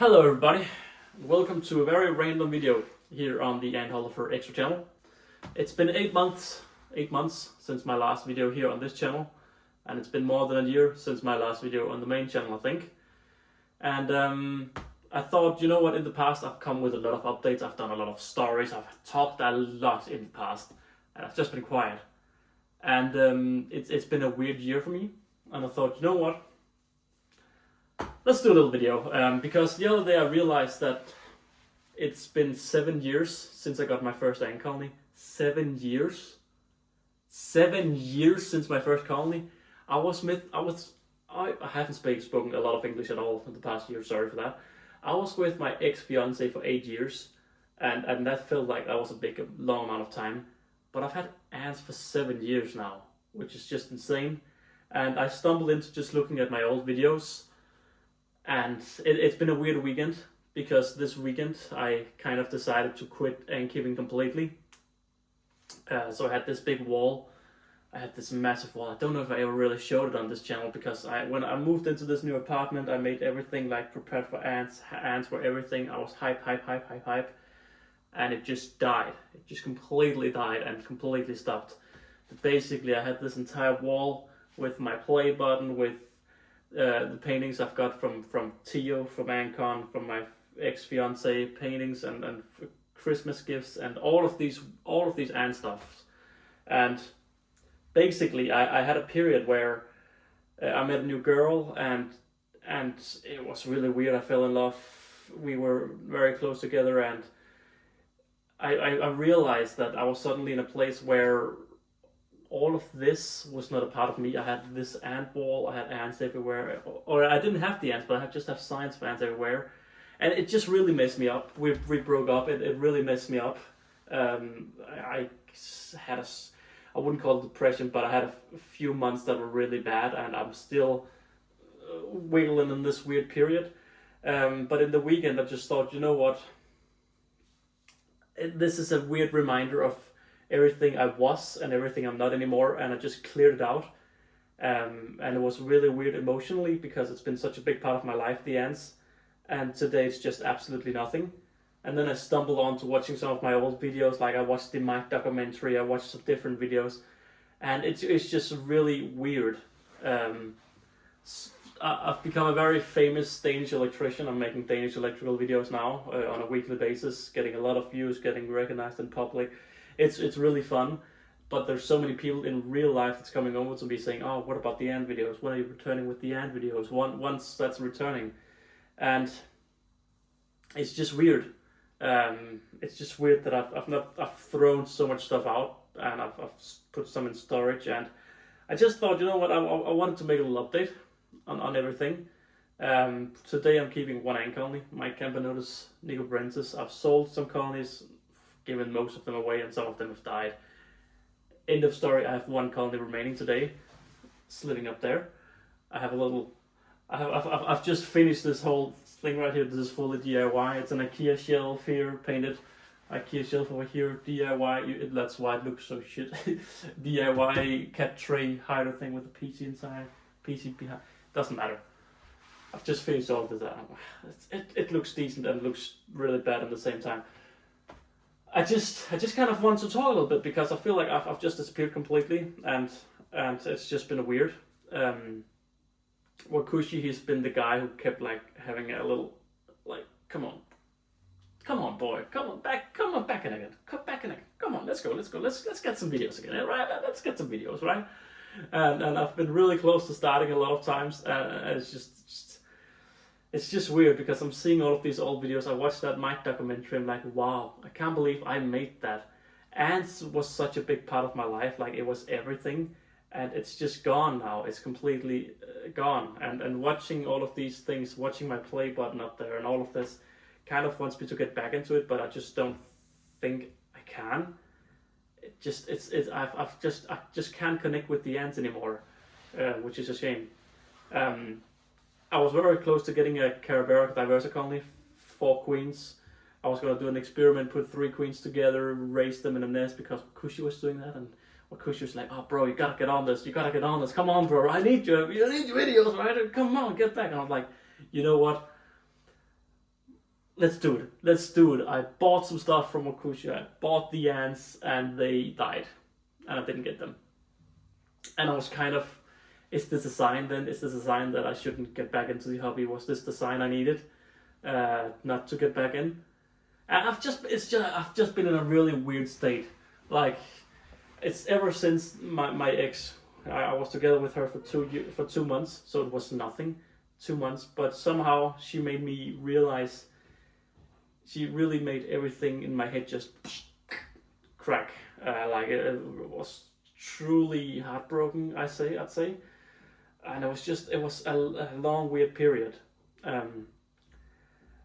Hello everybody, welcome to a very random video here on the Introversion Extra channel. It's been 8 months since my last video here on this channel, and it's been more than a year since my last video on the main channel, I think. And I thought, you know what, in the past I've come with a lot of updates, I've done a lot of stories, I've talked a lot in the past, and I've just been quiet. And it's been a weird year for me, and I thought, you know what, let's do a little video, because the other day I realized that it's been 7 years since I got my first ant colony. 7 years? 7 years since my first colony? I haven't spoken a lot of English at all in the past year, sorry for that. I was with my ex-fiance for 8 years, and that felt like that was a long amount of time. But I've had ants for 7 years now, which is just insane. And I stumbled into just looking at my old videos, and it's been a weird weekend, because this weekend I kind of decided to quit ant keeping completely. So I had this big wall. I had this massive wall. I don't know if I ever really showed it on this channel, because when I moved into this new apartment, I made everything like prepared for ants. Ants were everything. I was hype. And it just died. It just completely died and completely stopped. But basically I had this entire wall with my play button, with the paintings I've got from Tio, from Ancon, from my ex-fiance, paintings and Christmas gifts, and all of these ant stuff. And basically I had a period where I met a new girl, and it was really weird. I fell in love. We were very close together, and I realized that I was suddenly in a place where all of this was not a part of me. I had this ant wall, I had ants everywhere, or I didn't have the ants, but I just have signs for ants everywhere. And it just really messed me up. We broke up, it really messed me up. I had I wouldn't call it depression, but I had a few months that were really bad, and I'm still wiggling in this weird period. But in the weekend I just thought, you know what, this is a weird reminder of everything I was and everything I'm not anymore, and I just cleared it out. And it was really weird emotionally, because it's been such a big part of my life, the ants, and today it's just absolutely nothing. And then I stumbled on to watching some of my old videos, like I watched the Mike documentary, I watched some different videos, and it's just really weird. I've become a very famous Danish electrician. I'm making Danish electrical videos now on a weekly basis, getting a lot of views, getting recognized in public. It's really fun, but there's so many people in real life that's coming over to me saying, oh, what about the ant videos? When are you returning with the ant videos? Once that's returning. And it's just weird. It's just weird that I've thrown so much stuff out, and I've put some in storage, and I just thought, you know what, I wanted to make a little update on everything. Today I'm keeping one ant colony, my Campanodus nigrobrensis. I've sold some colonies, given most of them away, and some of them have died. End of story. I have one colony remaining today, living up there. I've just finished this whole thing right here. This is fully DIY. It's an IKEA shelf here, painted. IKEA shelf over here, DIY. That's why it looks so shit. DIY cat tray hider thing with a PC inside, PC behind. Doesn't matter. I've just finished all of this. It looks decent and looks really bad at the same time. I just kind of want to talk a little bit, because I feel like I've just disappeared completely, and it's just been weird. Wakushi, he's been the guy who kept like having a little, like, come on boy, come on back in again, come on, let's go, let's get some videos again, right? Let's get some videos, right? And I've been really close to starting a lot of times, and it's just weird, because I'm seeing all of these old videos. I watched that Mike documentary, I'm like, wow, I can't believe I made that. Ants was such a big part of my life, like it was everything, and it's just gone now. It's completely gone. And watching all of these things, watching my play button up there and all of this, kind of wants me to get back into it, but I just don't think I can. I just can't connect with the ants anymore, which is a shame. I was very close to getting a Carabera diversa colony, 4 queens. I was going to do an experiment, put 3 queens together, raise them in a nest, because Kushi was doing that, and Kushi was like, oh bro, you gotta get on this, come on bro, I need your videos, right? Come on, get back. And I was like, you know what, let's do it. Let's do it. I bought some stuff from Wakushi. I bought the ants and they died. And I didn't get them. And I was kind of, is this a sign then? Is this a sign that I shouldn't get back into the hobby? Was this the sign I needed not to get back in? And I've just been in a really weird state. Like, it's ever since my ex. I was together with her for 2 months, so it was nothing. 2 months, but somehow she made me realize. She really made everything in my head just crack. Like it was truly heartbroken. I'd say, and it was a long weird period.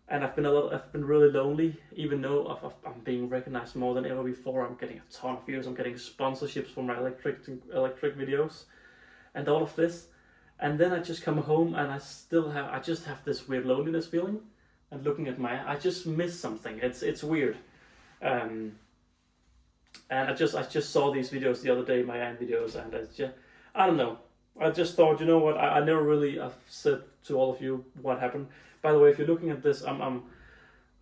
And I've been really lonely, even though I'm being recognized more than ever before. I'm getting a ton of views. I'm getting sponsorships for my electric videos, and all of this. And then I just come home and I just have this weird loneliness feeling. And looking at I just miss something. It's weird. And I just saw these videos the other day, my aunt videos, and I don't know. I just thought, you know what? I never really said to all of you what happened. By the way, if you're looking at this, I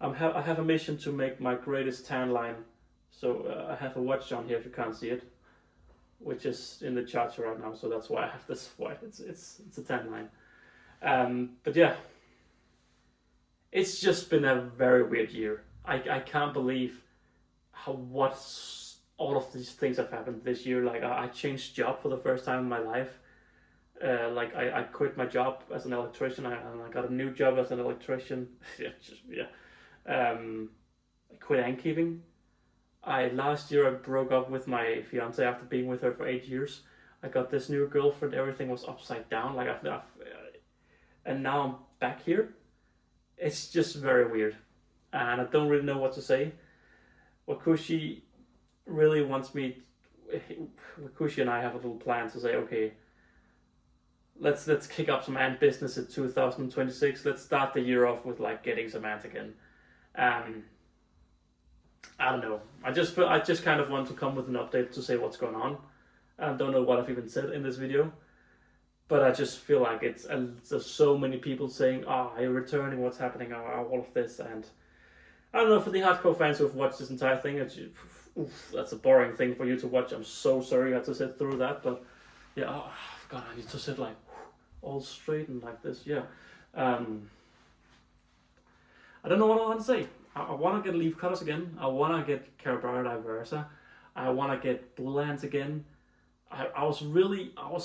have a mission to make my greatest tan line. So I have a watch on here if you can't see it, which is in the charger right now. So that's why I have this white. It's a tan line. But yeah, it's just been a very weird year. I can't believe what all of these things have happened this year. Like I changed job for the first time in my life. Like I quit my job as an electrician and I got a new job as an electrician. I quit ant keeping. Last year I broke up with my fiance after being with her for 8 years. I got this new girlfriend. Everything was upside down. Like and now I'm back here. It's just very weird, and I don't really know what to say. Wakushi really wants me. Wakushi and I have a little plan to say, okay, let's kick up some ant business in 2026. Let's start the year off with like getting some ants again. I don't know. I just kind of want to come with an update to say what's going on. I don't know what I've even said in this video. But I just feel like there's so many people saying, you're returning, what's happening, all of this. And I don't know, for the hardcore fans who've watched this entire thing, that's a boring thing for you to watch. I'm so sorry you had to sit through that. But yeah, God, I need to sit like all straight and like this. Yeah. I don't know what I want to say. I want to get leaf cutters again. I want to get Carabara diversa. I want to get bull ants again. I was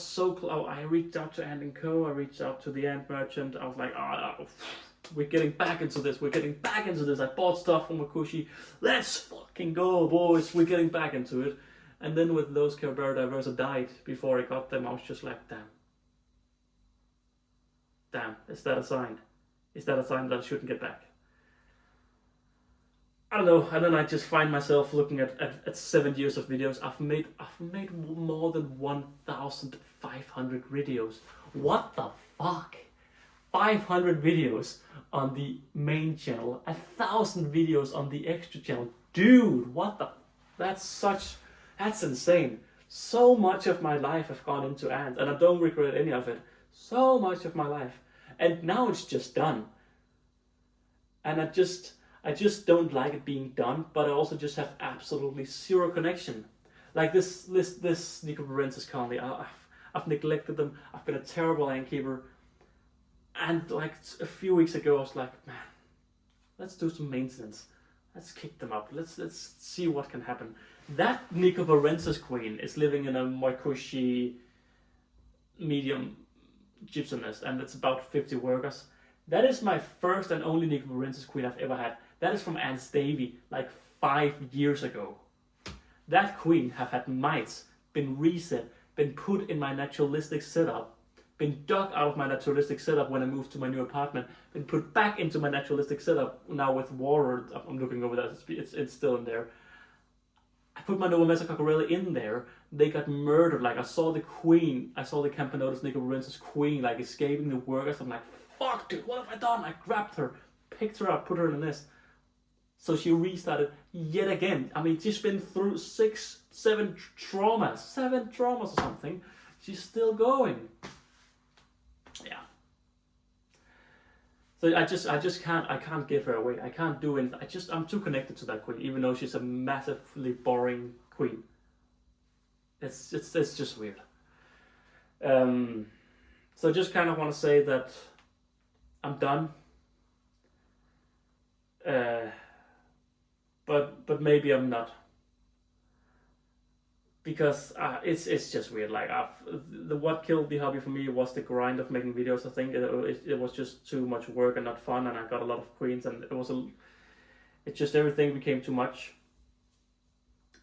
so close. I reached out to Ant & Co. I reached out to the ant merchant. I was like, we're getting back into this. I bought stuff from Wakushi. Let's fucking go, boys. We're getting back into it. And then with those Carabara diversa died before I got them, I was just like, damn, is that a sign? Is that a sign that I shouldn't get back? I don't know, and then I just find myself looking at 7 years of videos. I've made more than 1,500 videos. What the fuck? 500 videos on the main channel, 1,000 videos on the extra channel. Dude, what the? That's insane. So much of my life have gone into ants, and I don't regret any of it. So much of my life, and now it's just done. And I just don't like it being done, but I also just have absolutely zero connection. Like this Nicobarensis colony, I've neglected them. I've been a terrible ant keeper. And like a few weeks ago, I was like, man, let's do some maintenance. Let's kick them up. Let's see what can happen. That Nicobarensis queen is living in a Wakushi medium gypsum nest, and it's about 50 workers. That is my first and only Nicobarensis queen I've ever had. That is from Aunt Davy, like 5 years ago. That queen have had mites, been reset, been put in my naturalistic setup, been dug out of my naturalistic setup when I moved to my new apartment, been put back into my naturalistic setup now with water. I'm looking over that, it's still in there. I put my Novomessa cockerella in there. They got murdered. Like I saw the Camponotus nicobarensis queen like escaping the workers. I'm like, fuck dude, what have I done? I grabbed her, picked her up, put her in the nest. So she restarted yet again. I mean, she's been through 7 traumas or something. She's still going. Yeah. So I just can't give her away. I can't do anything. I'm too connected to that queen, even though she's a massively boring queen. It's just weird. So I just kind of want to say that I'm done. But maybe I'm not, because it's just weird. Like what killed the hobby for me was the grind of making videos. I think it was just too much work and not fun, and I got a lot of queens, and it just everything became too much.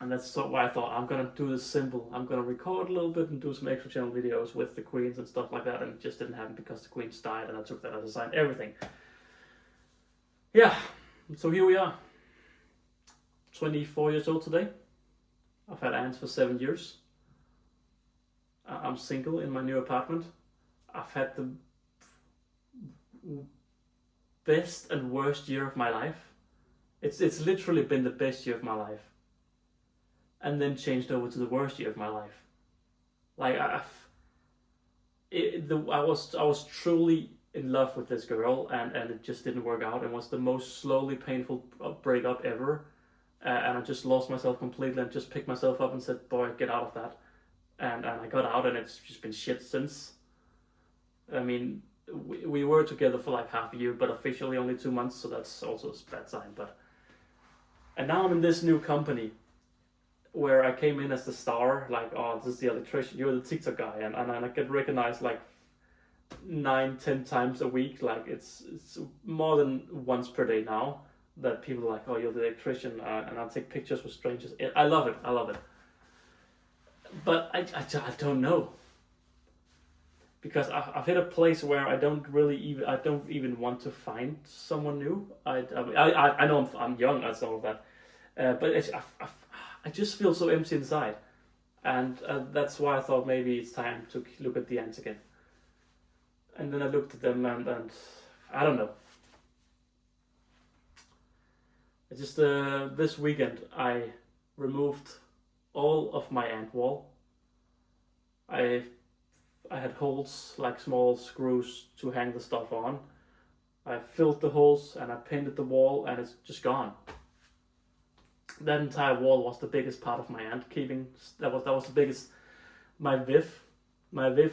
And that's why I thought I'm gonna do this simple. I'm gonna record a little bit and do some extra channel videos with the queens and stuff like that, and it just didn't happen because the queens died, and I took that as a sign. Everything. Yeah. So here we are. 24 years old today. I've had ants for 7 years. I'm single in my new apartment. I've had the best and worst year of my life. It's literally been the best year of my life, and then changed over to the worst year of my life. Like I was truly in love with this girl, and it just didn't work out. It was the most slowly painful breakup ever. And I just lost myself completely and just picked myself up and said, boy, get out of that. And I got out, and it's just been shit since. I mean, we were together for like half a year, but officially only 2 months, so that's also a bad sign. And now I'm in this new company where I came in as the star, like, oh, this is the electrician, you're the TikTok guy, and I get recognized like 9-10 times a week. Like it's more than once per day now that people are like, oh, you're the electrician, and I'll take pictures with strangers. I love it. But I don't know, because I've hit a place where I don't even want to find someone new. I know I'm young and all of that, but I just feel so empty inside, and that's why I thought maybe it's time to look at the ants again. And then I looked at them, and I don't know. It's just this weekend I removed all of my ant wall. I had holes, like small screws to hang the stuff on. I filled the holes and I painted the wall, and it's just gone. That entire wall was the biggest part of my ant keeping. That was the biggest. My Viv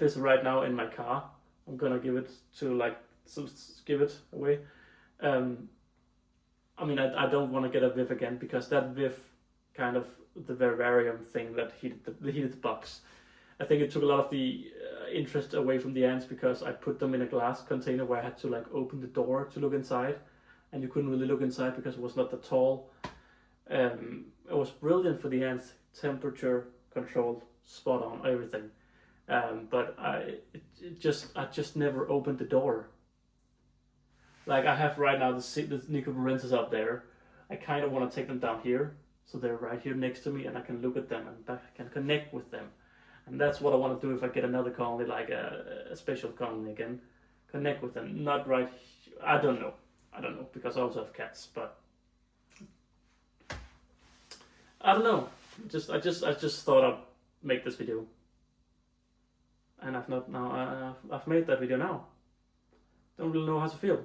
is right now in my car. I'm gonna give it away. I mean, I don't want to get a Viv again, because that Viv kind of the vivarium thing that heated the box. I think it took a lot of the interest away from the ants, because I put them in a glass container where I had to like open the door to look inside, and you couldn't really look inside because it was not that tall. It was brilliant for the ants, temperature controlled, spot on, everything. But I just never opened the door. Like I have right now the Nicobarensis up there. I kind of want to take them down here, so they're right here next to me, and I can look at them and I can connect with them. And that's what I want to do if I get another colony, like a special colony again. Connect with them, not right. I don't know, because I also have cats, but I don't know. I just thought I'd make this video, and I've made that video now. Don't really know how to feel.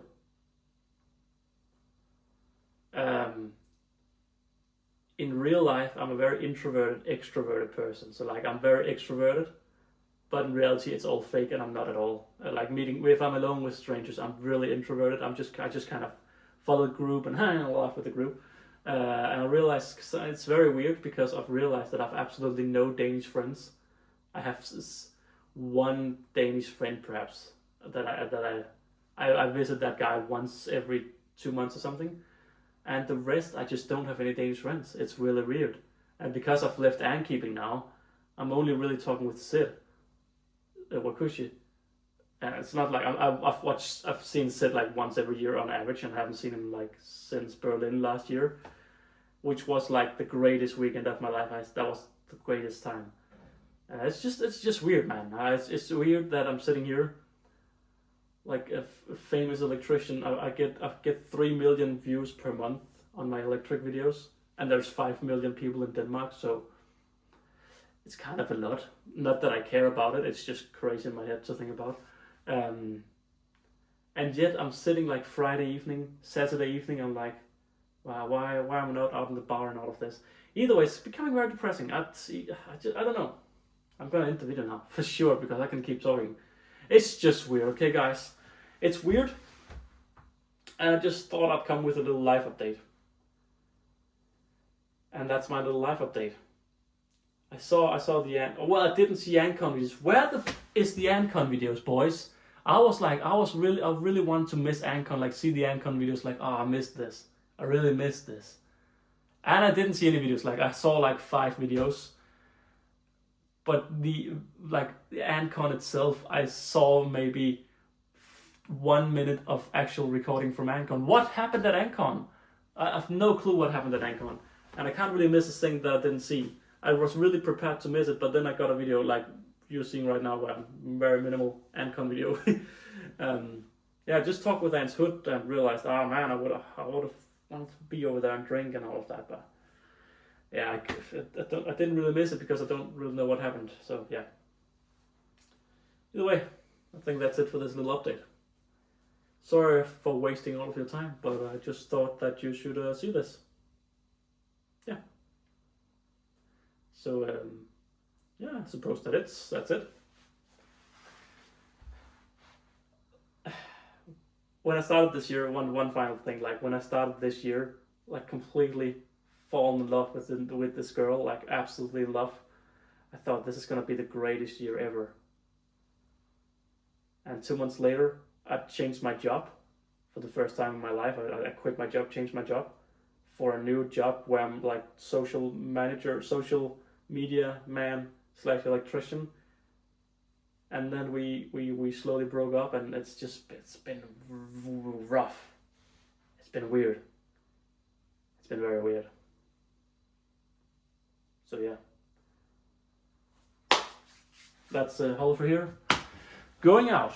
In real life, I'm a very introverted, extroverted person. So like, I'm very extroverted, but in reality, it's all fake, and I'm not at all. Like if I'm alone with strangers, I'm really introverted. I just kind of follow the group and laugh with the group. And I realized it's very weird, because I've realized that I've absolutely no Danish friends. I have one Danish friend perhaps that I visit that guy once every 2 months or something. And the rest, I just don't have any Danish friends. It's really weird. And because I've left ant keeping now, I'm only really talking with Sid, Wakushi. And it's not like I've seen Sid like once every year on average, and I haven't seen him like since Berlin last year, which was like the greatest weekend of my life. That was the greatest time. It's just weird, man. It's weird that I'm sitting here like a famous electrician. I get 3 million views per month on my electric videos, and there's 5 million people in Denmark, so it's kind of a lot. Not that I care about it, it's just crazy in my head to think about. And And yet I'm sitting like Friday evening, Saturday evening, I'm like, wow, why am I not out in the bar and all of this? Either way, it's becoming very depressing. I don't know. I'm gonna end the video now, for sure, because I can keep talking. It's just weird, okay guys? It's weird. And I just thought I'd come with a little life update. And that's my little life update. I saw the, well, I didn't see Ancon videos. Where the is the Ancon videos, boys? I really wanted to miss Ancon, like see the Ancon videos, like, oh, I missed this. I really missed this. And I didn't see any videos, like I saw like 5 videos. But the Ancon itself, I saw maybe 1 minute of actual recording from Ancon. What happened at Ancon? I have no clue what happened at Ancon. And I can't really miss a thing that I didn't see. I was really prepared to miss it, but then I got a video like you're seeing right now, where very minimal Ancon video. Yeah, just talked with Ans Hood and realized, oh man, I would have wanted to be over there and drink and all of that, but yeah, I didn't really miss it because I don't really know what happened. So yeah. Either way, I think that's it for this little update. Sorry for wasting all of your time, but I just thought that you should see this. Yeah. So yeah, I suppose that's it. When I started this year, one final thing, like when I started this year, like completely fallen in love with this girl, like absolutely in love. I thought this is gonna be the greatest year ever. And 2 months later, I changed my job for the first time in my life. I quit my job, changed my job for a new job where I'm like social manager, social media man / electrician. And then we slowly broke up, and it's been rough. It's been weird. It's been very weird. So yeah. That's Oliver here. Going out.